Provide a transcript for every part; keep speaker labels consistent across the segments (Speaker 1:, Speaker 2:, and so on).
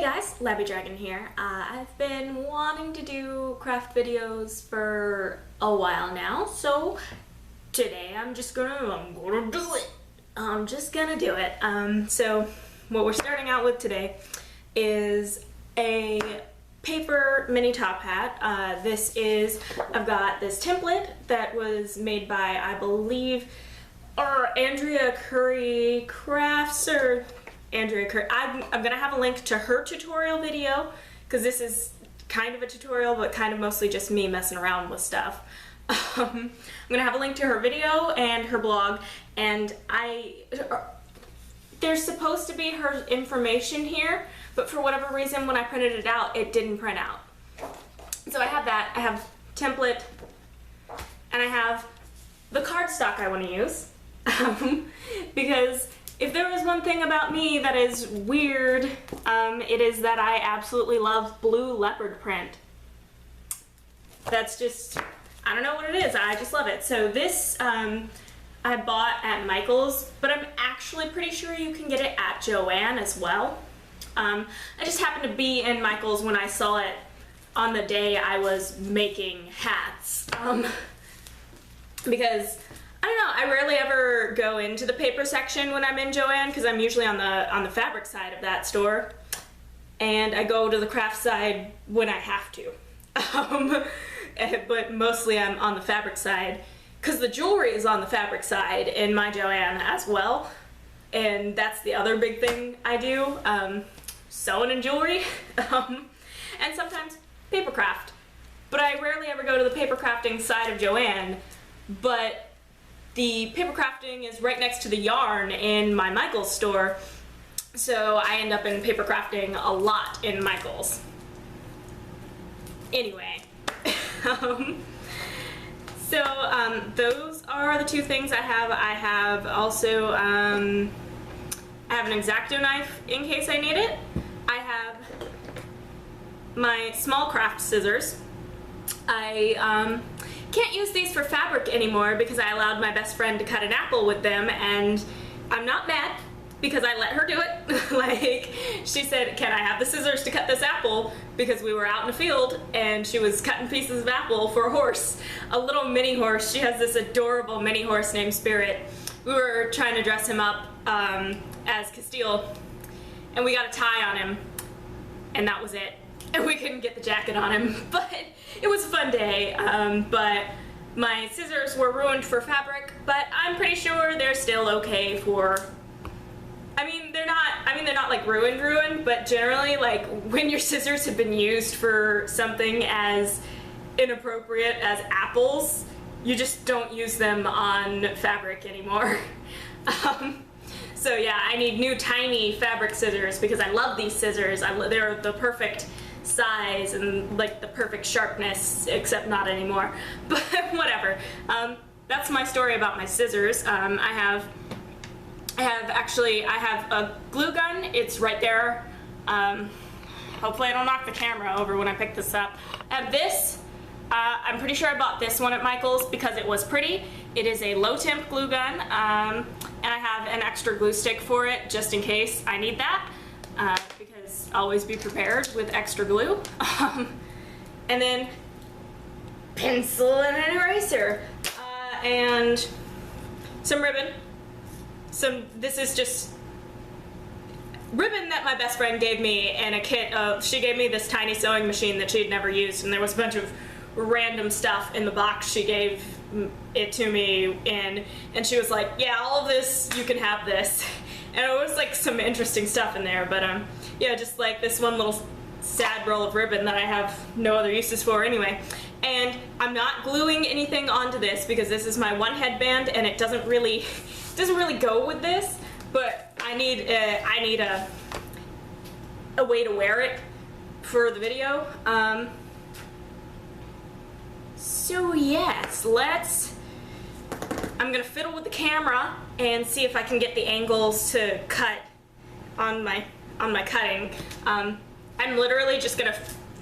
Speaker 1: Hey guys, Labby Dragon here. I've been wanting to do craft videos for a while now, so today I'm gonna do it. I'm just gonna do it. So what we're starting out with today is a paper mini top hat. I've got this template that was made by, I believe, Andrea Curry Crafts, or Andrea Curry. I'm gonna have a link to her tutorial video, because this is kind of a tutorial, but kind of mostly just me messing around with stuff. I'm gonna have a link to her video and her blog, and there's supposed to be her information here, but for whatever reason when I printed it out, it didn't print out. So I have that. I have template, and I have the cardstock I want to use, because if there was one thing about me that is weird, it is that I absolutely love blue leopard print. That's just, I don't know what it is, I just love it. So this I bought at Michael's, but I'm actually pretty sure you can get it at Joann as well. I just happened to be in Michael's when I saw it on the day I was making hats. Because I don't know, I rarely ever go into the paper section when I'm in Joann, because I'm usually on the fabric side of that store, and I go to the craft side when I have to. But mostly I'm on the fabric side, because the jewelry is on the fabric side in my Joann as well, and that's the other big thing I do, sewing and jewelry, and sometimes paper craft. But I rarely ever go to the paper crafting side of Joann, but the paper crafting is right next to the yarn in my Michael's store, so I end up in paper crafting a lot in Michael's. Anyway, those are the two things I have. I have also, I have an X-Acto knife in case I need it. I have my small craft scissors. I can't use these for fabric anymore because I allowed my best friend to cut an apple with them, and I'm not mad because I let her do it. Like, she said, can I have the scissors to cut this apple? Because we were out in the field and she was cutting pieces of apple for a horse, a little mini horse. She has this adorable mini horse named Spirit. We were trying to dress him up as Castile, and we got a tie on him, and that was it. And we couldn't get the jacket on him, but it was a fun day. But my scissors were ruined for fabric, but I'm pretty sure they're still okay for, I mean, they're not like ruined, but generally, like, when your scissors have been used for something as inappropriate as apples, you just don't use them on fabric anymore. So yeah, I need new tiny fabric scissors because I love these scissors. They're the perfect size and like the perfect sharpness, except not anymore. But whatever. That's my story about my scissors. I have a glue gun. It's right there. Hopefully I don't knock the camera over when I pick this up. I have this. I'm pretty sure I bought this one at Michael's because it was pretty. It is a low temp glue gun, and I have an extra glue stick for it just in case I need that, because always be prepared with extra glue. And then pencil and an eraser, and some ribbon. This is just ribbon that my best friend gave me in a kit of, she gave me this tiny sewing machine that she'd never used, and there was a bunch of random stuff in the box she gave it to me in, and she was like, yeah, all of this, you can have this. And it was like some interesting stuff in there, but yeah, just like this one little sad roll of ribbon that I have no other uses for anyway. And I'm not gluing anything onto this because this is my one headband and it doesn't really go with this, but I need a way to wear it for the video. So yes, I'm gonna fiddle with the camera and see if I can get the angles to cut on my cutting. I'm literally just gonna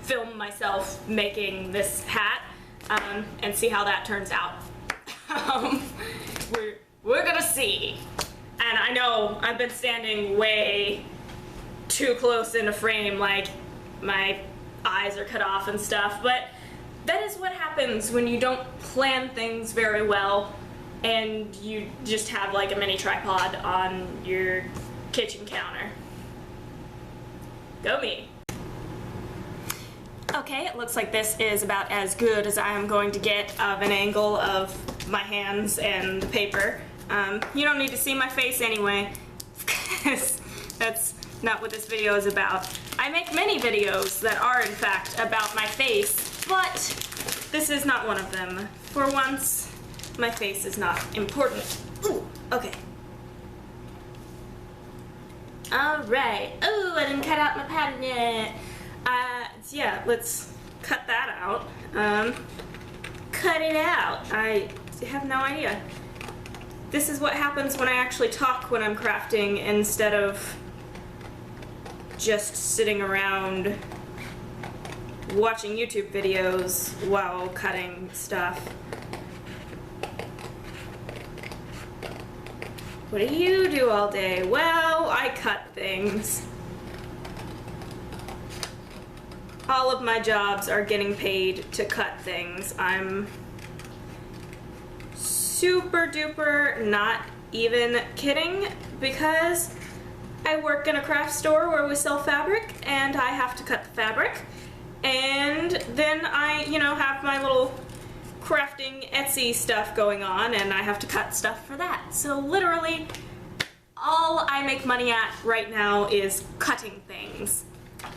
Speaker 1: film myself making this hat and see how that turns out. We're gonna see. And I know I've been standing way too close in a frame, like my eyes are cut off and stuff, but that is what happens when you don't plan things very well and you just have like a mini tripod on your kitchen counter. Go me. Okay, it looks like this is about as good as I am going to get of an angle of my hands and the paper. You don't need to see my face anyway, because that's not what this video is about. I make many videos that are in fact about my face, but this is not one of them. For once, my face is not important. Ooh, okay. Alright. Oh, I didn't cut out my pattern yet. Yeah, let's cut that out. Cut it out. I have no idea. This is what happens when I actually talk when I'm crafting instead of just sitting around watching YouTube videos while cutting stuff. What do you do all day? Well, I cut things. All of my jobs are getting paid to cut things. I'm super duper not even kidding, because I work in a craft store where we sell fabric and I have to cut the fabric, and then I, you know, have my little crafting Etsy stuff going on and I have to cut stuff for that. So literally all I make money at right now is cutting things.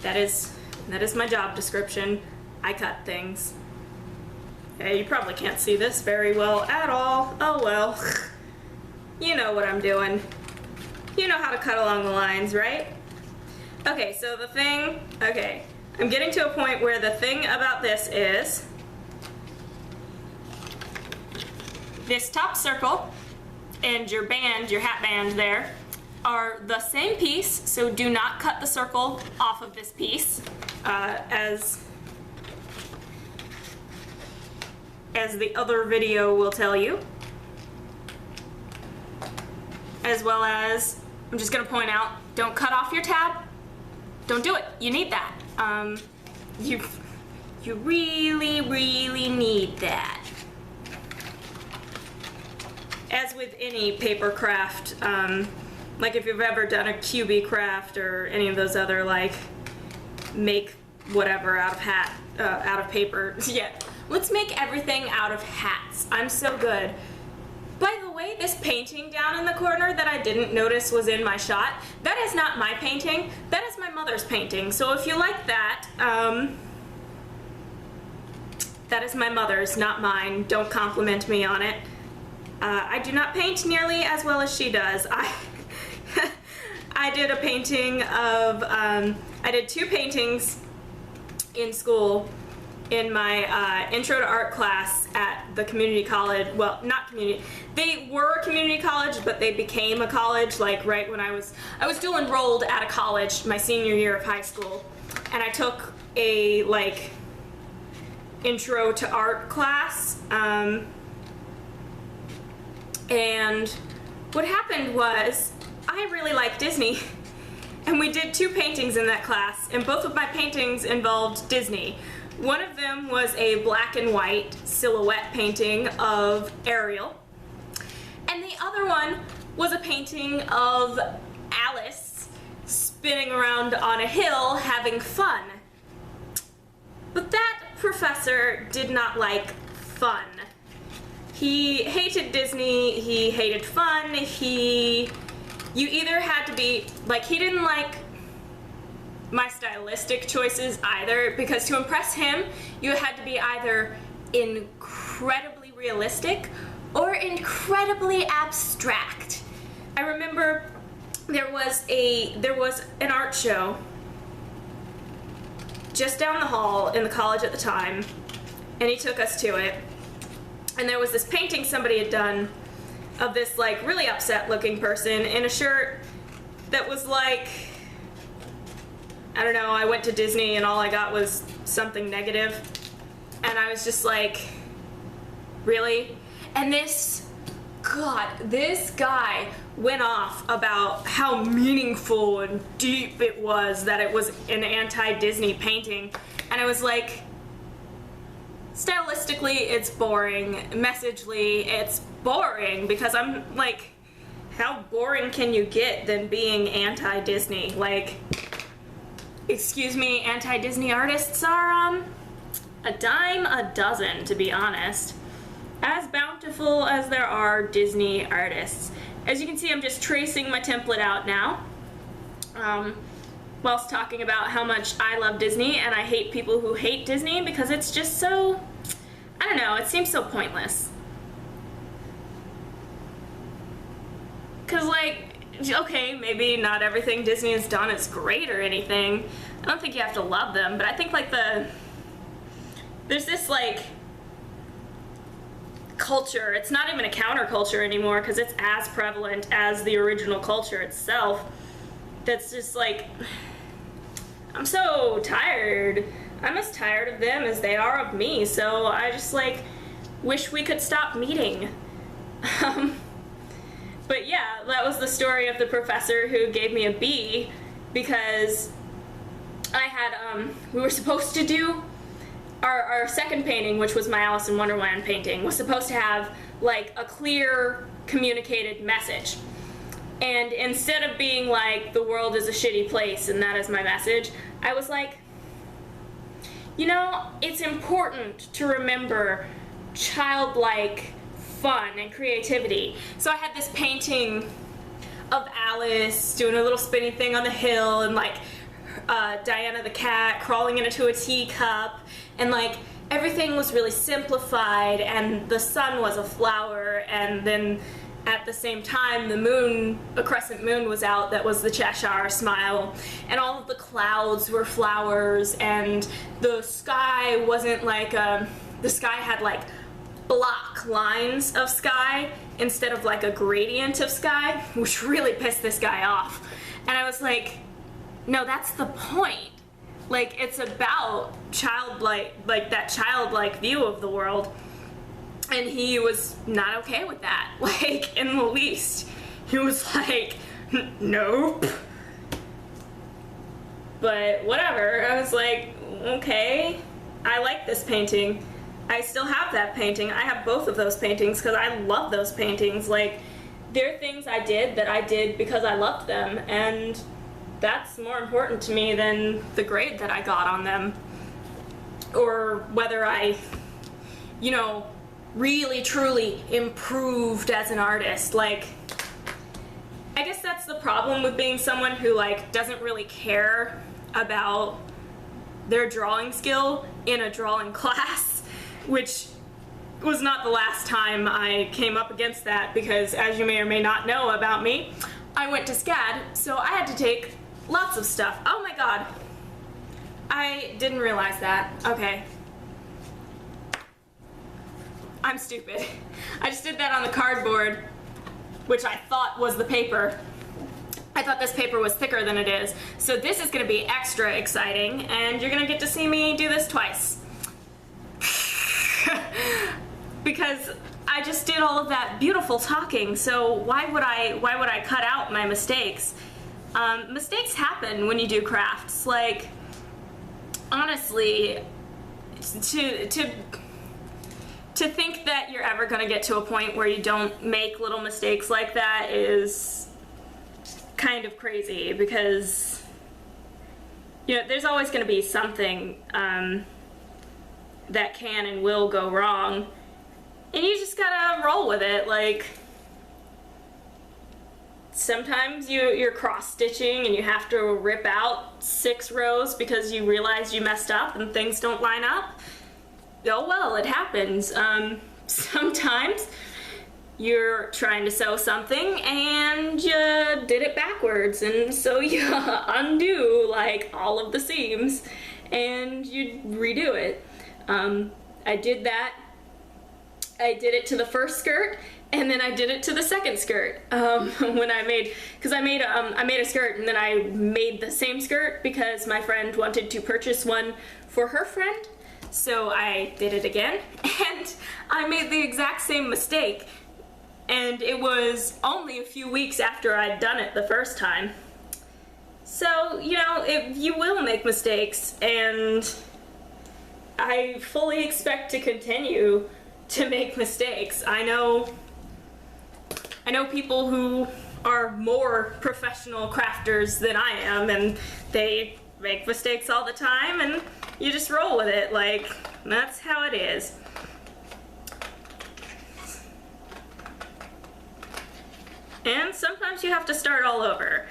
Speaker 1: That is my job description. I cut things. Okay, you probably can't see this very well at all. Oh well. You know what I'm doing. You know how to cut along the lines, right? Okay, so the thing, okay, I'm getting to a point where the thing about this is this top circle and your band, your hat band there, are the same piece, so do not cut the circle off of this piece, as the other video will tell you. As well as, I'm just gonna point out, don't cut off your tab. Don't do it. You need that. You really, really need that. As with any paper craft, like if you've ever done a QB craft or any of those other like make whatever out of paper. Yeah, let's make everything out of hats. I'm so good. By the way, this painting down in the corner that I didn't notice was in my shot, that is not my painting, that is my mother's painting. So if you like that, that is my mother's, not mine. Don't compliment me on it. I do not paint nearly as well as she does. I did a painting of, I did 2 paintings in school in my intro to art class at the community college. Well, not community, they were a community college, but they became a college like right when I was dual enrolled at a college my senior year of high school, and I took a like intro to art class, and what happened was I really like Disney, and we did 2 paintings in that class, and both of my paintings involved Disney. One of them was a black and white silhouette painting of Ariel, and the other one was a painting of Alice spinning around on a hill having fun. But that professor did not like fun. He hated Disney, he hated fun, you either had to be, like, he didn't like my stylistic choices either, because to impress him, you had to be either incredibly realistic or incredibly abstract. I remember there was an art show just down the hall in the college at the time, and he took us to it, and there was this painting somebody had done of this like really upset looking person in a shirt that was like, I don't know, I went to Disney and all I got was something negative, and I was just like, really? And this God, this guy went off about how meaningful and deep it was that it was an anti-Disney painting. And I was like, stylistically, it's boring. Messagely, it's boring, because I'm like, how boring can you get than being anti-Disney? Like, excuse me, anti-Disney artists are, a dime a dozen, to be honest. As bountiful as there are Disney artists. As you can see, I'm just tracing my template out now, whilst talking about how much I love Disney and I hate people who hate Disney, because it's just so, I don't know, it seems so pointless. Because, like, okay, maybe not everything Disney has done is great or anything. I don't think you have to love them, but I think, like, there's this, like, culture. It's not even a counterculture anymore, because it's as prevalent as the original culture itself. That's just like, I'm so tired. I'm as tired of them as they are of me, so I just like wish we could stop meeting. But yeah, that was the story of the professor who gave me a B, because I had we were supposed to do our second painting, which was my Alice in Wonderland painting, was supposed to have like a clear communicated message. And instead of being like, the world is a shitty place and that is my message, I was like, you know, it's important to remember childlike fun and creativity. So I had this painting of Alice doing a little spinny thing on the hill, and like Diana the cat crawling into a teacup, and like everything was really simplified, and the sun was a flower, and then at the same time the moon, a crescent moon, was out that was the Cheshire Smile, and all of the clouds were flowers, and the sky wasn't like the sky had like block lines of sky instead of like a gradient of sky, which really pissed this guy off. And I was like, no, that's the point. Like, it's about childlike, like that childlike view of the world. And he was not okay with that, like, in the least. He was like, nope. But whatever, I was like, okay, I like this painting. I still have that painting. I have both of those paintings because I love those paintings. Like, they're things I did that I did because I loved them, and that's more important to me than the grade that I got on them, or whether I, you know, really truly improved as an artist. Like, I guess that's the problem with being someone who like doesn't really care about their drawing skill in a drawing class, which was not the last time I came up against that, because as you may or may not know about me, I went to SCAD, so I had to take lots of stuff. Oh my god. I didn't realize that. Okay. I'm stupid. I just did that on the cardboard, which I thought was the paper. I thought this paper was thicker than it is. So this is gonna be extra exciting, and you're gonna get to see me do this twice. Because I just did all of that beautiful talking, so why would I cut out my mistakes? Mistakes happen when you do crafts. Like, honestly, to think that you're ever gonna get to a point where you don't make little mistakes like that is kind of crazy, because, you know, there's always gonna be something that can and will go wrong, and you just gotta roll with it. Like, sometimes you're cross-stitching and you have to rip out 6 rows because you realize you messed up and things don't line up. Oh well, it happens. Sometimes you're trying to sew something and you did it backwards, and so you undo like all of the seams and you redo it. I did that. I did it to the first skirt, and then I did it to the second skirt. When I made a skirt, and then I made the same skirt because my friend wanted to purchase one for her friend. So I did it again, and I made the exact same mistake. and it was only a few weeks after I'd done it the first time. So, you know, you will make mistakes, and I fully expect to continue to make mistakes. I know people who are more professional crafters than I am, and they make mistakes all the time, and you just roll with it. Like, that's how it is. And sometimes you have to start all over.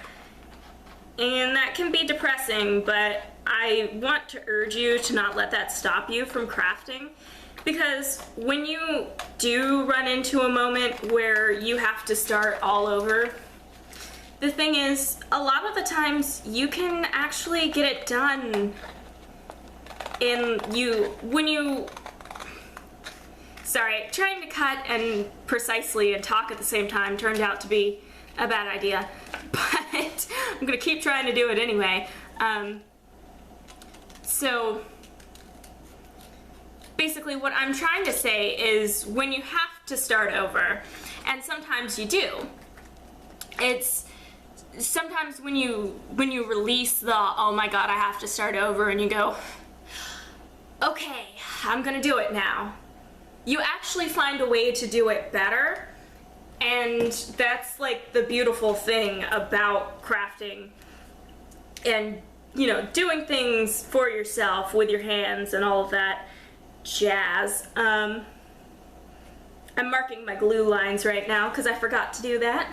Speaker 1: And that can be depressing, but I want to urge you to not let that stop you from crafting. Because when you do run into a moment where you have to start all over, the thing is, a lot of the times you can actually get it done Sorry, trying to cut and precisely and talk at the same time turned out to be a bad idea, but I'm gonna keep trying to do it anyway. So basically what I'm trying to say is when you have to start over, and sometimes you do, it's sometimes when you release the, oh my god, I have to start over, and you go, okay, I'm gonna do it now, you actually find a way to do it better. And that's like the beautiful thing about crafting and, you know, doing things for yourself with your hands and all of that jazz. I'm marking my glue lines right now because I forgot to do that.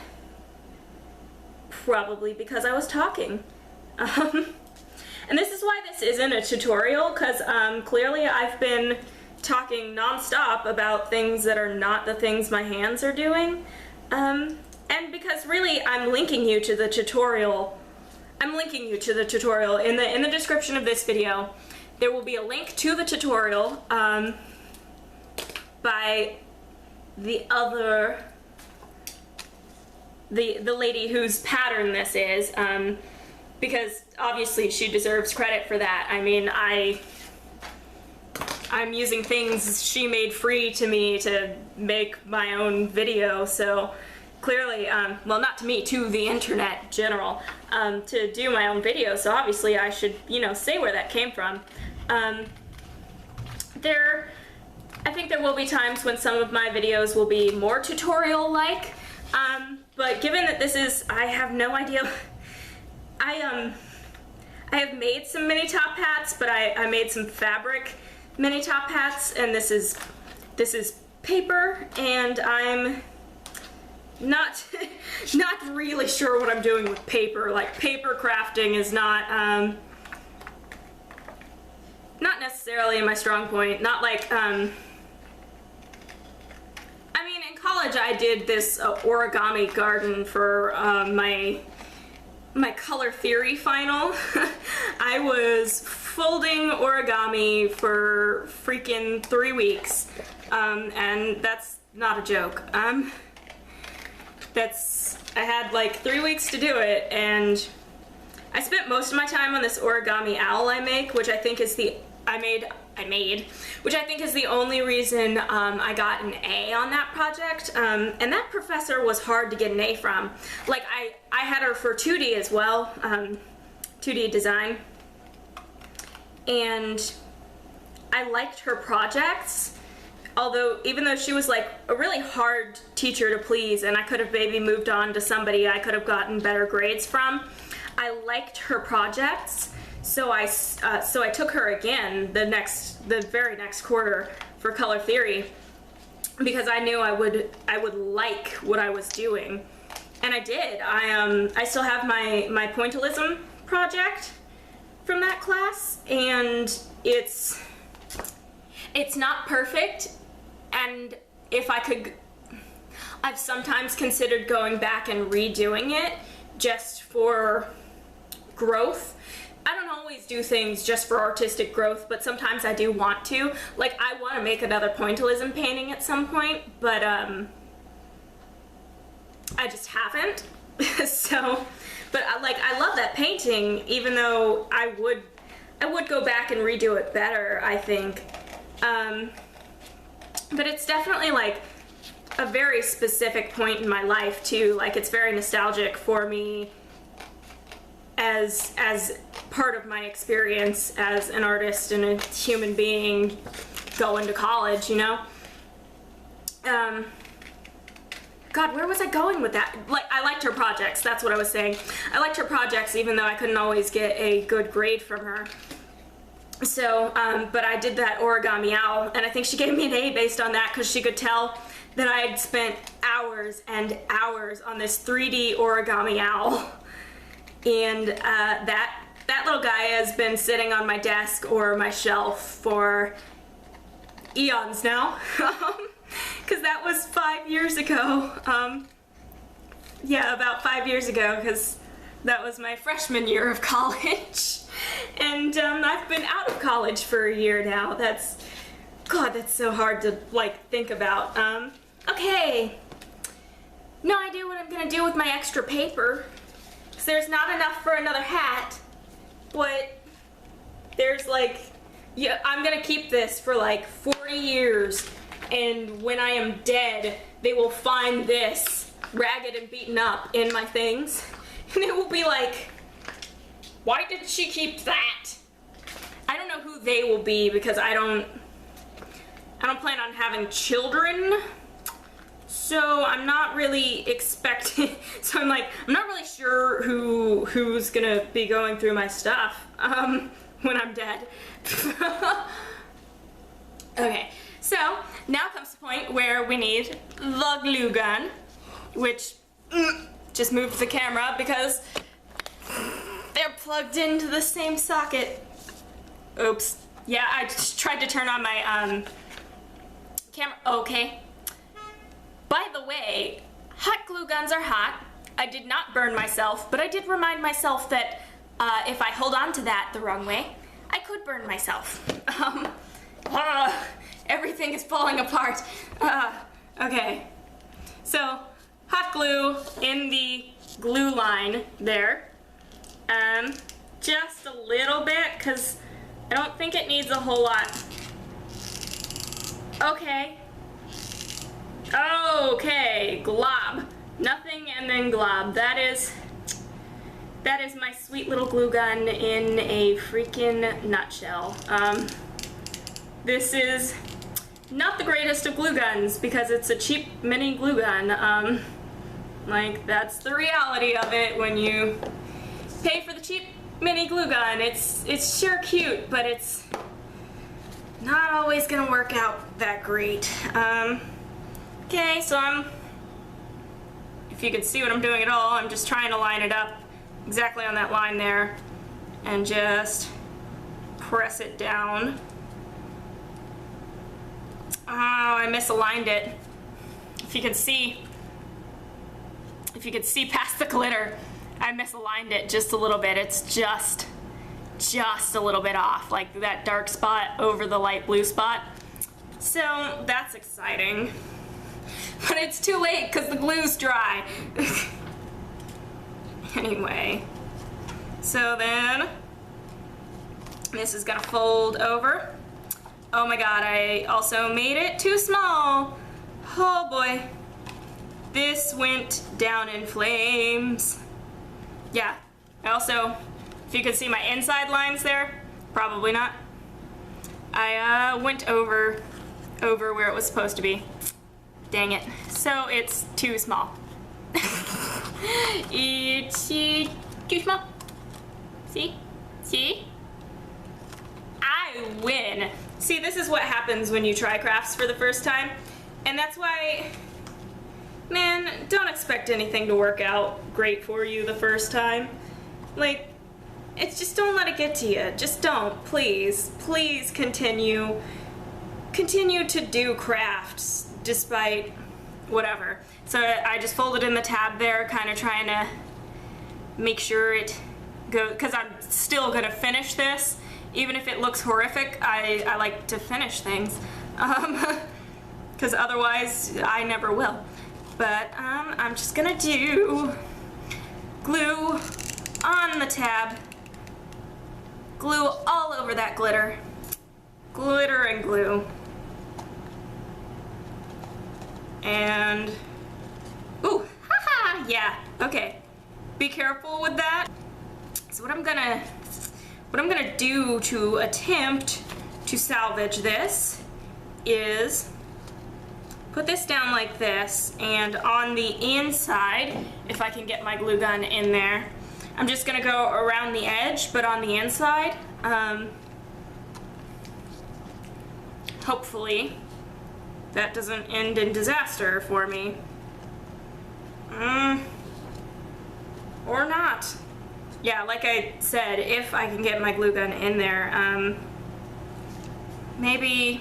Speaker 1: Probably because I was talking. And this is why this isn't a tutorial, because clearly I've been talking non-stop about things that are not the things my hands are doing. And because really I'm linking you to the tutorial. I'm linking you to the tutorial in the description of this video. There will be a link to the tutorial by the lady whose pattern this is, because obviously she deserves credit for that. I mean, I'm using things she made free to me to make my own video, so clearly, well, not to me, to the internet in general, to do my own video, so obviously I should, you know, say where that came from. I think there will be times when some of my videos will be more tutorial-like, but given that this is, I have no idea, I have made some mini top hats, but I made some fabric mini top hats, and this is paper, and I'm not really sure what I'm doing with paper. Like, paper crafting is not necessarily my strong point. Not like I mean, in college I did this origami garden for my color theory final. I was folding origami for freaking 3 weeks, and that's not a joke. I had like 3 weeks to do it, and I spent most of my time on this origami owl I make, which I think is which I think is the only reason I got an A on that project. And that professor was hard to get an A from. Like, I had her for 2D as well, 2D design, and I liked her projects. Although, even though she was like a really hard teacher to please, and I could have maybe moved on to somebody I could have gotten better grades from, I liked her projects. So I took her again the very next quarter for color theory, because I knew I would like what I was doing, and I did. I still have my pointillism project from that class, and it's not perfect, and if I could, I've sometimes considered going back and redoing it just for growth. I don't always do things just for artistic growth, but sometimes I do want to. Like, I want to make another pointillism painting at some point, but I just haven't. So, but I love that painting, even though I would go back and redo it better, I think. But it's definitely like, a very specific point in my life too. Like, it's very nostalgic for me as part of my experience as an artist and a human being going to college, you know? God, where was I going with that? Like, I liked her projects, that's what I was saying. I liked her projects even though I couldn't always get a good grade from her. So, but I did that origami owl, and I think she gave me an A based on that because she could tell that I had spent hours and hours on this 3D origami owl. And that little guy has been sitting on my desk or my shelf for eons now. Because that was 5 years ago. Yeah, about 5 years ago, because that was my freshman year of college. And I've been out of college for a year now. God, that's so hard to, like, think about. Okay. No idea what I'm gonna do with my extra paper. Because there's not enough for another hat. But there's, like, yeah, I'm gonna keep this for, like, 40 years. And when I am dead, they will find this ragged and beaten up in my things. And it will be like, why did she keep that? I don't know who they will be because I don't plan on having children. So I'm not really expecting, so I'm not really sure who's gonna be going through my stuff when I'm dead. Okay, so now comes the point where we need the glue gun, which just moved the camera because they're plugged into the same socket. Oops. Yeah, I just tried to turn on my camera. Okay. By the way, hot glue guns are hot. I did not burn myself, but I did remind myself that if I hold on to that the wrong way, I could burn myself. Everything is falling apart. Okay. So, hot glue in the glue line there. Just a little bit, because I don't think it needs a whole lot. Okay. Okay, glob. Nothing and then glob. That is my sweet little glue gun in a freaking nutshell. This is not the greatest of glue guns because it's a cheap mini glue gun. Like, that's the reality of it when you pay for the cheap mini glue gun. It's sure cute, but it's not always gonna work out that great. Okay, so if you can see what I'm doing at all, I'm just trying to line it up exactly on that line there and just press it down. Oh, I misaligned it. If you can see past the glitter, I misaligned it just a little bit. It's just a little bit off, like that dark spot over the light blue spot. So that's exciting. But it's too late because the glue's dry. Anyway, so then this is gonna fold over. Oh my god, I also made it too small. Oh boy. This went down in flames. Yeah, I also, if you can see my inside lines there, probably not. I went over where it was supposed to be. Dang it. So it's too small. It's too small. See? See? I win. See, this is what happens when you try crafts for the first time. And that's why, man, don't expect anything to work out great for you the first time. Like, it's just don't let it get to you. Just don't, please. Please continue to do crafts despite whatever. So I just folded in the tab there, kind of trying to make sure it goes, because I'm still gonna finish this. Even if it looks horrific, I like to finish things. Because otherwise I never will. But I'm just gonna do glue on the tab. Glue all over that glitter. Glitter and glue. and, ooh, haha, yeah, okay. Be careful with that. So what I'm gonna do to attempt to salvage this is put this down like this, and on the inside, if I can get my glue gun in there, I'm just gonna go around the edge, but on the inside, hopefully that doesn't end in disaster for me. Or not. Yeah, like I said, if I can get my glue gun in there, maybe,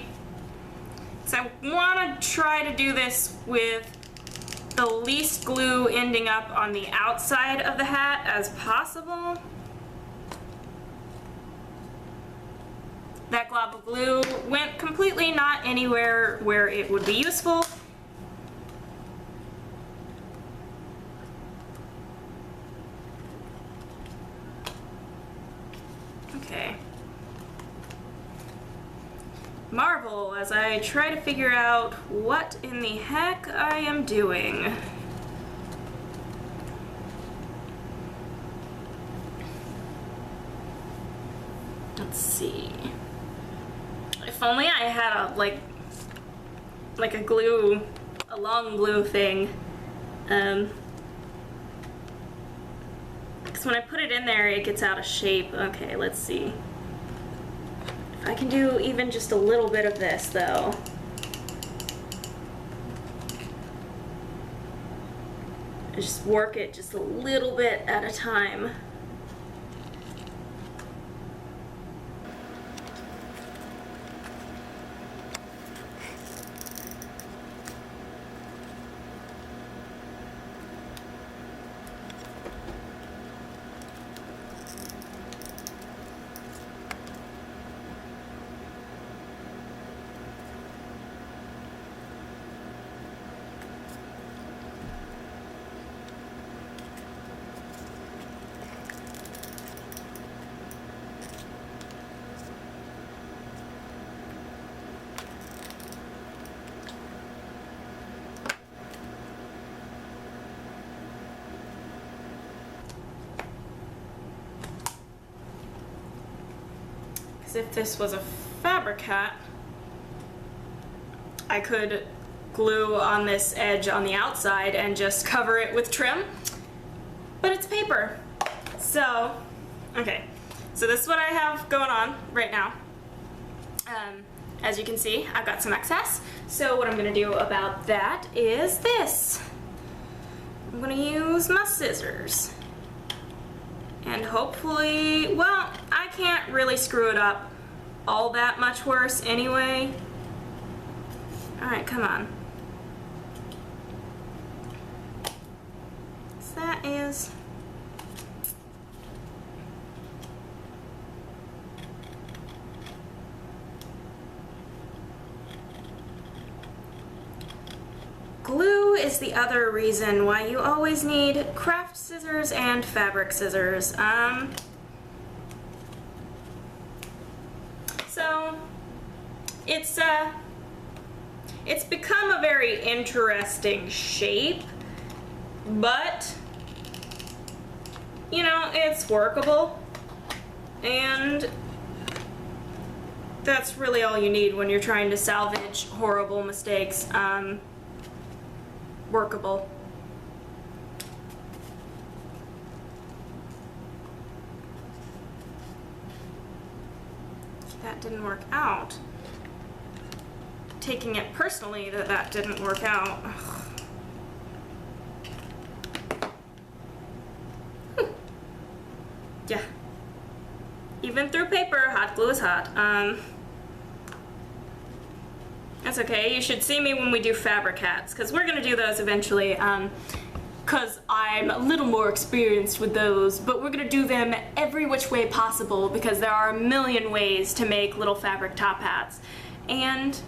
Speaker 1: so I want to try to do this with the least glue ending up on the outside of the hat as possible. That glob of glue went completely not anywhere where it would be useful. Okay. Marvel as I try to figure out what in the heck I am doing. Let's see. If only I had a like a glue, a long glue thing. Because when I put it in there, it gets out of shape. Okay, let's see. If I can do even just a little bit of this, though. Just work it just a little bit at a time. Because if this was a fabric hat, I could glue on this edge on the outside and just cover it with trim, but it's paper. So, okay, so this is what I have going on right now. As you can see, I've got some excess. So what I'm gonna do about that is this. I'm gonna use my scissors. And hopefully, well, I can't really screw it up all that much worse anyway. All right, come on. So that is, glue is the other reason why you always need craft scissors and fabric scissors. So it's become a very interesting shape, but you know, it's workable, and that's really all you need when you're trying to salvage horrible mistakes. Workable. That didn't work out. Taking it personally that that didn't work out. Yeah. Even through paper, hot glue is hot. That's okay. You should see me when we do fabric hats, because we're gonna do those eventually. Because I'm a little more experienced with those, but we're gonna do them every which way possible, because there are a million ways to make little fabric top hats. And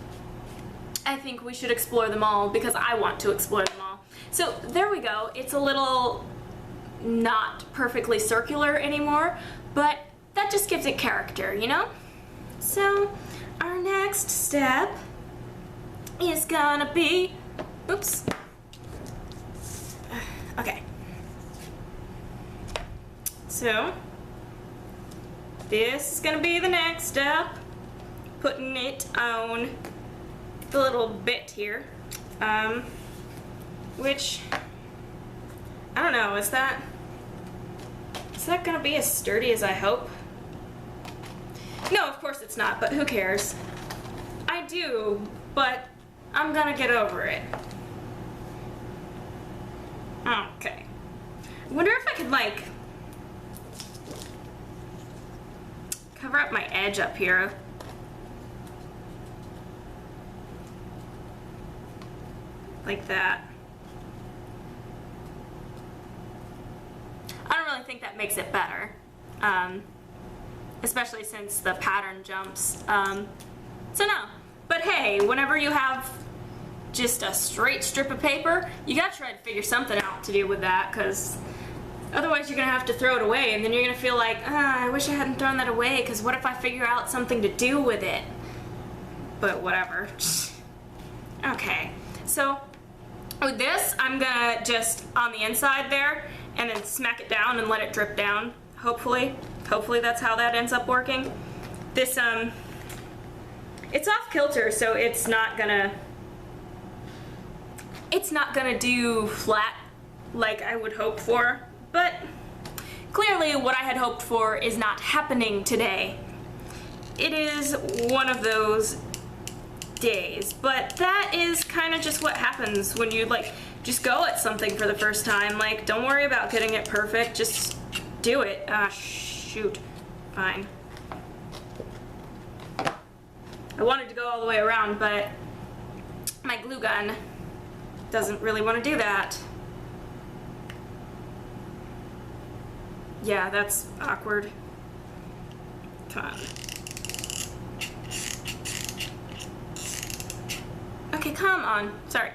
Speaker 1: I think we should explore them all, because I want to explore them all. So there we go. It's a little not perfectly circular anymore, but that just gives it character, you know? So our next step is gonna be Oops. Okay. So, this is gonna be the next step. Putting it on the little bit here. Which, I don't know, is that gonna be as sturdy as I hope? No, of course it's not, but who cares? I do, but I'm gonna get over it. Okay. I wonder if I could, like, cover up my edge up here. Like that. I don't really think that makes it better. Especially since the pattern jumps. So no. But hey, whenever you have just a straight strip of paper, you gotta try to figure something out to do with that, because otherwise you're gonna have to throw it away, and then you're gonna feel like, I wish I hadn't thrown that away, because what if I figure out something to do with it? But whatever. Okay, so with this, I'm gonna just on the inside there, and then smack it down and let it drip down, hopefully. Hopefully that's how that ends up working. This, it's off kilter, so it's not gonna do flat like I would hope for, but clearly what I had hoped for is not happening today. It is one of those days, but that is kind of just what happens when you like just go at something for the first time. Like, don't worry about getting it perfect, just do it. Shoot. Fine. I wanted to go all the way around, but my glue gun doesn't really want to do that. Yeah, that's awkward. Come on. Okay, come on. Sorry.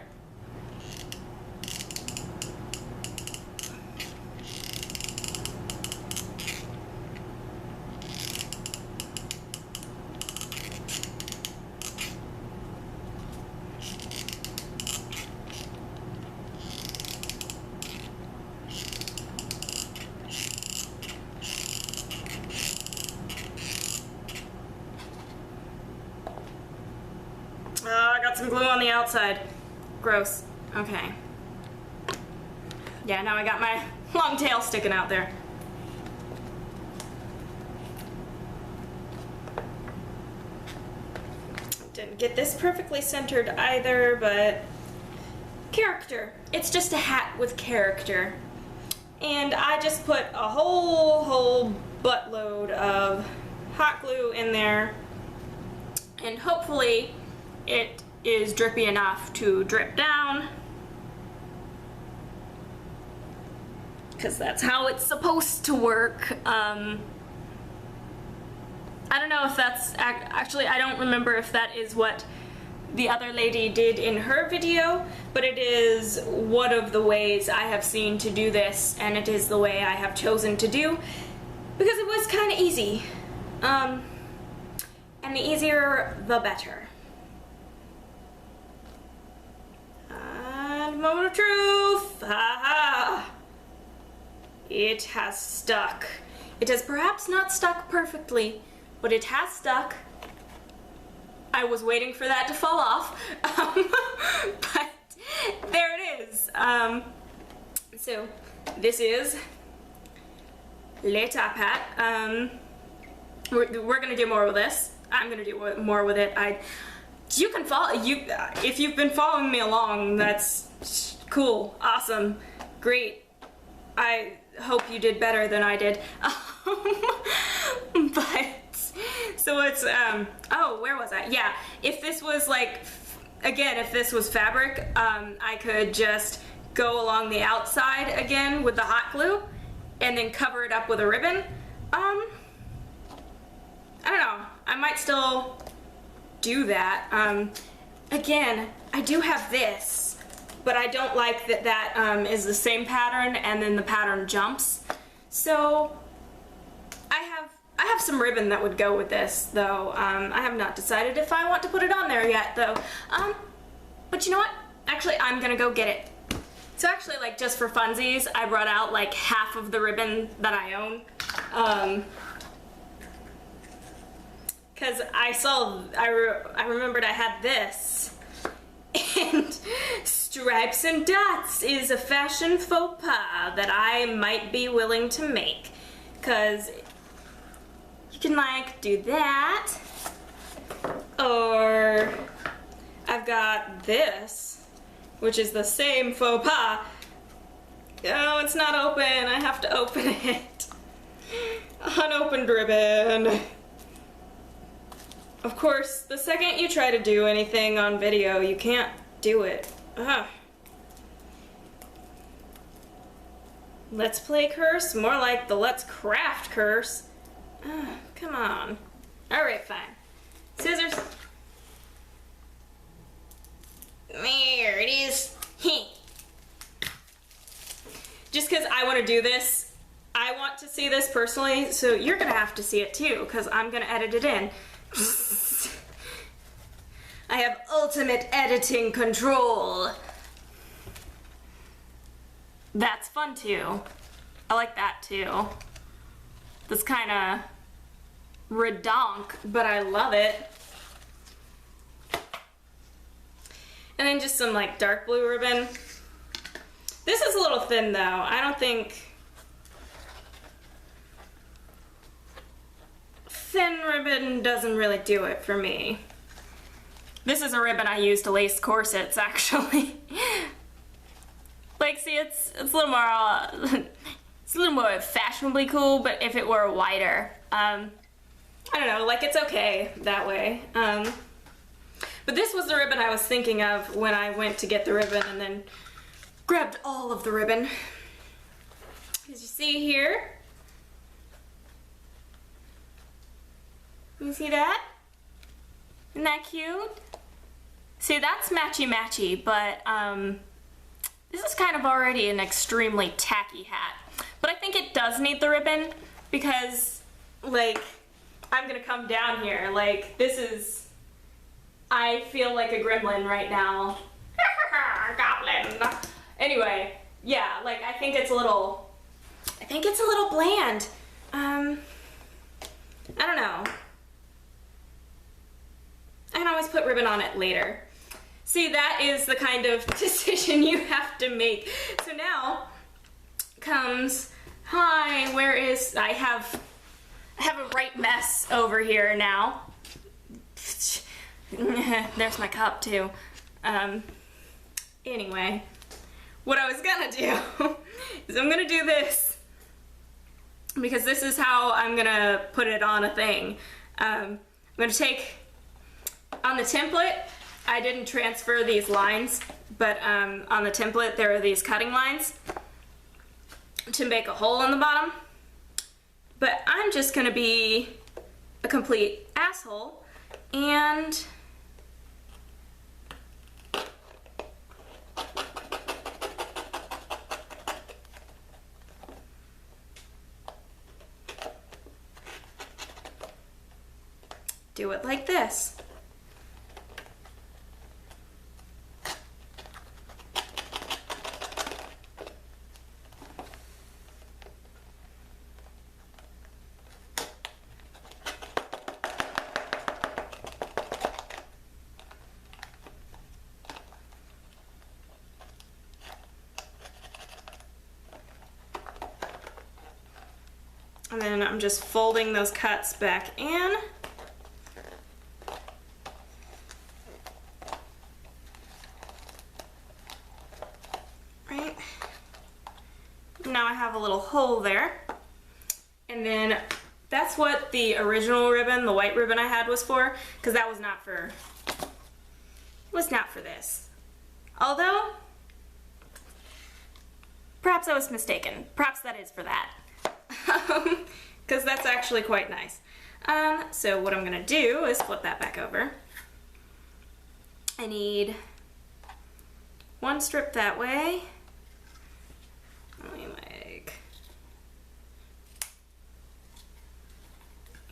Speaker 1: I got some glue on the outside. Gross. Okay. Yeah, now I got my long tail sticking out there. Didn't get this perfectly centered either, but character. It's just a hat with character. And I just put a whole buttload of hot glue in there, and hopefully it is drippy enough to drip down, because that's how it's supposed to work. I don't know if that's actually, I don't remember if that is what the other lady did in her video, but it is one of the ways I have seen to do this, and it is the way I have chosen to do because it was kind of easy. And the easier, the better. And moment of truth. Ha! It has stuck. It has perhaps not stuck perfectly, but it has stuck. I was waiting for that to fall off, but there it is. So this is Le Tapat. We're gonna do more with this. I'm gonna do more with it. You can follow, if you've been following me along, that's cool, awesome, great. I hope you did better than I did. But, so it's, oh, where was I? Yeah, if this was like, again, if this was fabric, I could just go along the outside again with the hot glue and then cover it up with a ribbon. I don't know, I might still do that. Again, I do have this, but I don't like that that is the same pattern and then the pattern jumps. So I have some ribbon that would go with this, though. I have not decided if I want to put it on there yet, though. But you know what? actually, I'm gonna go get it. So actually, like, just for funsies, I brought out like half of the ribbon that I own. Cause I remembered I had this. And Stripes and Dots is a fashion faux pas that I might be willing to make. Cause you can like do that. Or I've got this, which is the same faux pas. Oh, it's not open. I have to open it. Unopened ribbon. Of course, the second you try to do anything on video, you can't do it. Ugh. Let's Play curse? More like the Let's Craft curse. Ugh, come on. Alright, fine. Scissors. There it is. Just because I want to do this, I want to see this personally, so you're going to have to see it too, because I'm going to edit it in. I have ultimate editing control. That's fun too. I like that too. That's kind of redonk, but I love it. And then just some like dark blue ribbon. This is a little thin though. I don't think thin ribbon doesn't really do it for me. This is a ribbon I use to lace corsets, actually. Like, see, it's a little more, it's a little more fashionably cool, but if it were wider, I don't know, like, it's okay that way. But this was the ribbon I was thinking of when I went to get the ribbon and then grabbed all of the ribbon. As you see here, you see that? Isn't that cute? See, that's matchy-matchy, but this is kind of already an extremely tacky hat. But I think it does need the ribbon because, like, I'm gonna come down here. Like, this is, I feel like a gremlin right now. Goblin. Anyway, yeah, like, I think it's a little bland. I don't know. I can always put ribbon on it later. See, that is the kind of decision you have to make. So now comes, hi, where is, I have a right mess over here now. There's my cup too. Anyway, what I was gonna do is I'm gonna do this because this is how I'm gonna put it on a thing. I'm gonna take, on the template, I didn't transfer these lines, but on the template there are these cutting lines to make a hole in the bottom. But I'm just gonna be a complete asshole and do it like this. And then I'm just folding those cuts back in. Right. Now I have a little hole there. And then that's what the original ribbon, the white ribbon I had, was for, because that was not for, this. Although, perhaps I was mistaken. Perhaps that is for that. Because that's actually quite nice. So what I'm gonna do is flip that back over. I need one strip that way. Let me like,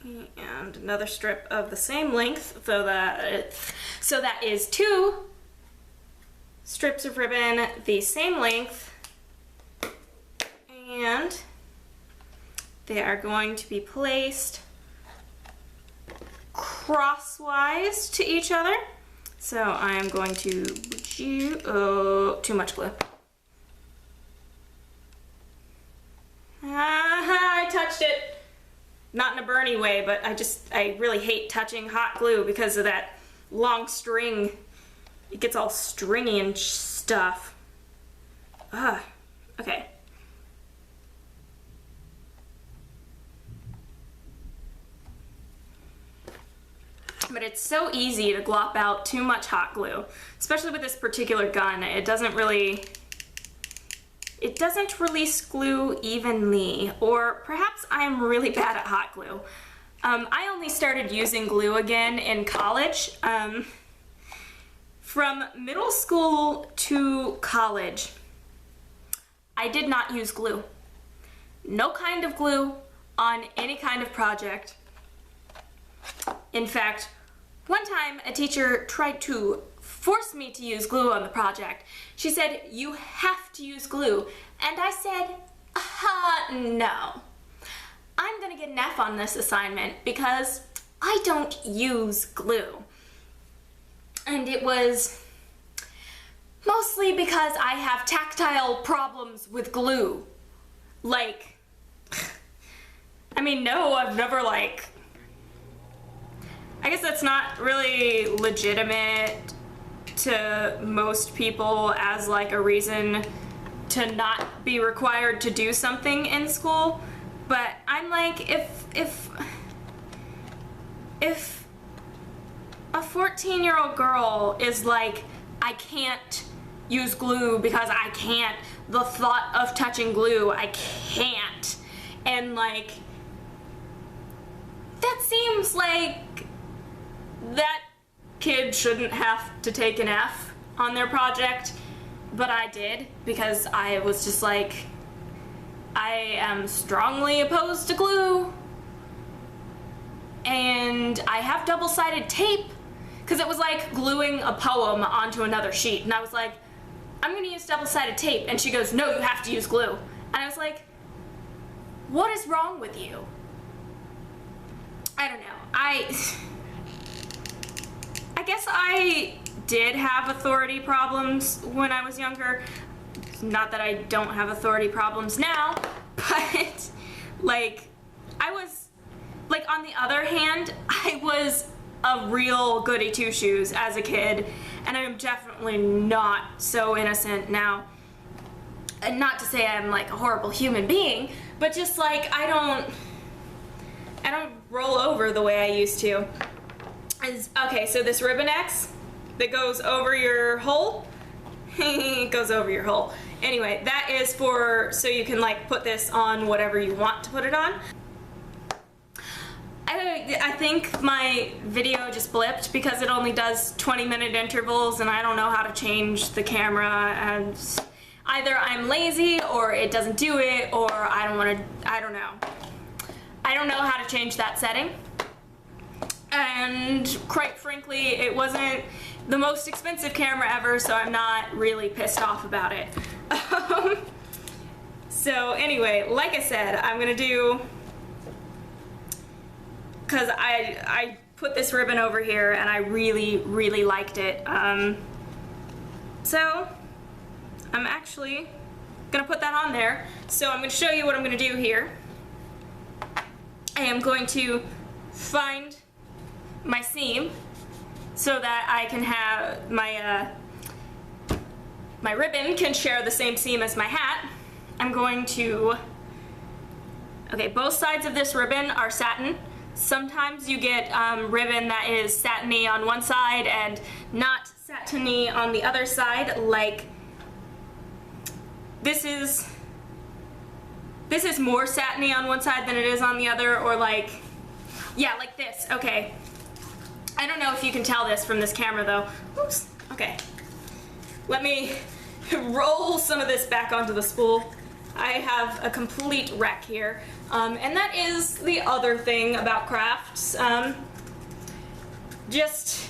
Speaker 1: and another strip of the same length, so that is two strips of ribbon the same length, and they are going to be placed crosswise to each other. So I am going to, too much glue. I touched it. Not in a Bernie way, but I really hate touching hot glue because of that long string. It gets all stringy and stuff. Okay. But it's so easy to glop out too much hot glue, especially with this particular gun. It doesn't release glue evenly, or perhaps I'm really bad at hot glue. I only started using glue again in college. From middle school to college, I did not use glue. No kind of glue on any kind of project. In fact, one time a teacher tried to force me to use glue on the project. She said, "You have to use glue." And I said, no. I'm gonna get an F on this assignment because I don't use glue. And it was mostly because I have tactile problems with glue. Like, I mean, no, I've never I guess that's not really legitimate to most people as a reason to not be required to do something in school. But I'm like, if a 14-year-old girl is like, I can't use glue because I can't, the thought of touching glue, I can't, and that seems like that kid shouldn't have to take an F on their project, but I did because I was just like, I am strongly opposed to glue, and I have double-sided tape, because it was like gluing a poem onto another sheet, and I was like, I'm gonna use double-sided tape, and she goes, no, you have to use glue, and I was like, what is wrong with you? I don't know. I guess I did have authority problems when I was younger. Not that I don't have authority problems now, but I was, on the other hand, I was a real goody two-shoes as a kid, and I'm definitely not so innocent now. And not to say I'm a horrible human being, but just I don't roll over the way I used to. Okay, so this ribbon X that goes over your hole, it goes over your hole. Anyway, that is so you can put this on whatever you want to put it on. I think my video just blipped because it only does 20-minute intervals, and I don't know how to change the camera, and either I'm lazy or it doesn't do it, or I don't know. I don't know how to change that setting. And quite frankly, it wasn't the most expensive camera ever, so I'm not really pissed off about it. So anyway, like I said, I'm gonna do, because I put this ribbon over here and I really, really liked it. So I'm actually gonna put that on there. So I'm gonna show you what I'm gonna do here. I am going to find my seam so that I can have my ribbon can share the same seam as my hat. I'm going to, okay, both sides of this ribbon are satin. Sometimes you get ribbon that is satiny on one side and not satiny on the other side, this is more satiny on one side than it is on the other, or yeah, like this. Okay, I don't know if you can tell this from this camera though. Oops. Okay, let me roll some of this back onto the spool. I have a complete wreck here, and that is the other thing about crafts. Just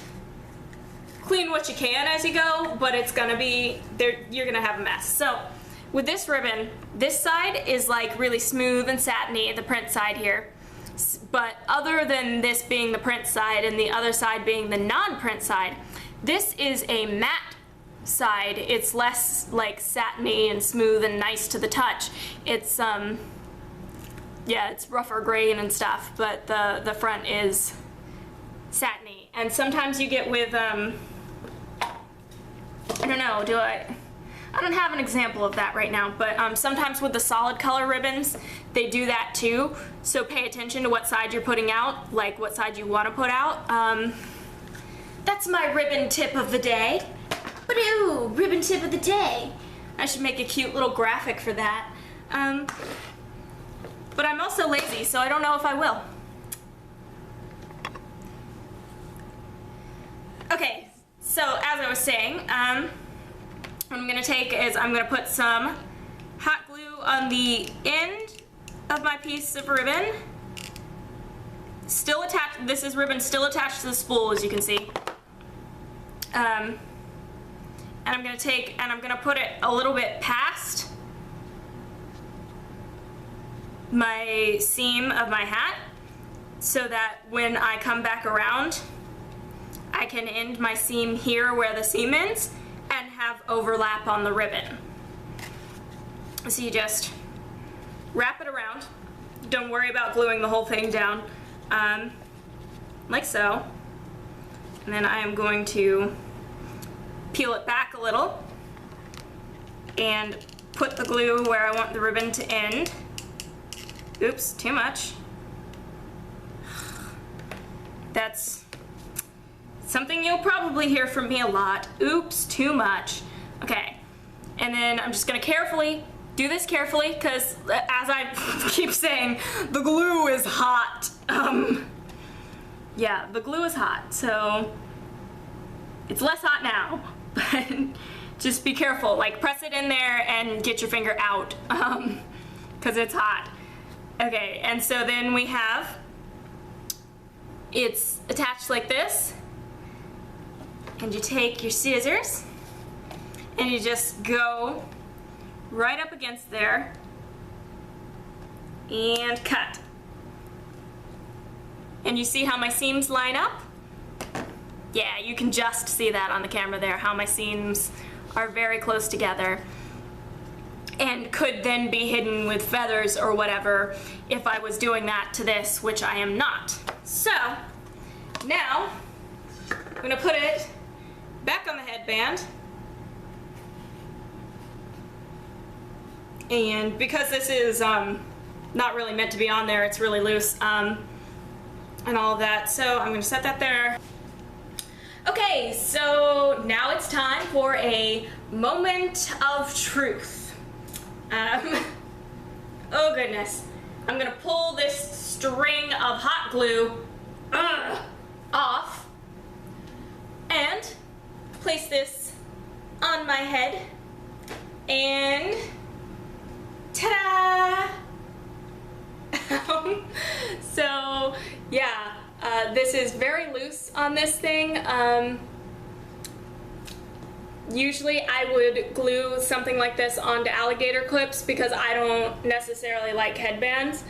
Speaker 1: clean what you can as you go, but it's gonna be, you're gonna have a mess. So with this ribbon, this side is like really smooth and satiny, the print side here. But other than this being the print side and the other side being the non-print side, this is a matte side. It's less like satiny and smooth and nice to the touch. It's yeah, it's rougher grain and stuff, but the front is satiny. And sometimes you get with I don't know, I don't have an example of that right now, but sometimes with the solid color ribbons, they do that too. So pay attention to what side you're putting out, like what side you want to put out. That's my ribbon tip of the day. Ba-doo, ribbon tip of the day. I should make a cute little graphic for that. But I'm also lazy, so I don't know if I will. Okay, so as I was saying, what I'm gonna take is I'm gonna put some hot glue on the end of my piece of ribbon. Still attached, this is ribbon still attached to the spool, as you can see. And I'm gonna take, and I'm gonna put it a little bit past my seam of my hat, so that when I come back around, I can end my seam here where the seam ends, and have overlap on the ribbon. So you just wrap it around. Don't worry about gluing the whole thing down, like so. And then I am going to peel it back a little and put the glue where I want the ribbon to end. Oops, too much. That's something you'll probably hear from me a lot. Oops, too much. Okay, and then I'm just gonna carefully do this carefully, because as I keep saying, the glue is hot. Yeah, the glue is hot, so it's less hot now, but just be careful. Like, press it in there and get your finger out, because it's hot. Okay, and so then we have, it's attached like this, and you take your scissors and you just go right up against there and cut. And you see how my seams line up? Yeah, you can just see that on the camera there, how my seams are very close together and could then be hidden with feathers or whatever if I was doing that to this, which I am not. So now I'm gonna put it back on the headband, and because this is not really meant to be on there, it's really loose and all of that, so I'm gonna set that there. Okay, so now it's time for a moment of truth. Oh goodness, I'm gonna pull this string of hot glue off and place this on my head, and ta-da! So yeah, this is very loose on this thing. Usually I would glue something like this onto alligator clips because I don't necessarily like headbands.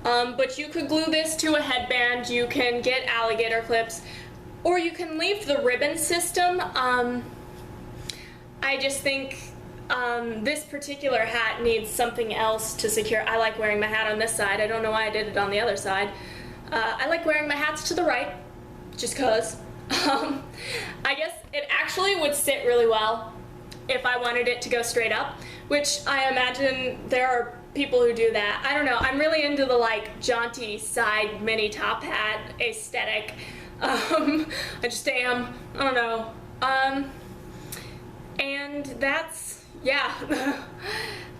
Speaker 1: But you could glue this to a headband, you can get alligator clips, or you can leave the ribbon system. I just think this particular hat needs something else to secure. I like wearing my hat on this side. I don't know why I did it on the other side. I like wearing my hats to the right, just cause. I guess it actually would sit really well if I wanted it to go straight up, which I imagine there are people who do that. I don't know, I'm really into the like jaunty side mini top hat aesthetic. I just am, I don't know. And that's, yeah,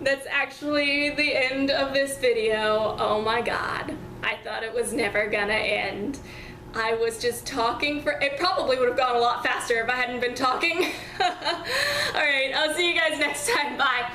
Speaker 1: that's actually the end of this video. Oh my god, I thought it was never gonna end. I was just talking for, it probably would have gone a lot faster if I hadn't been talking. Alright, I'll see you guys next time, bye.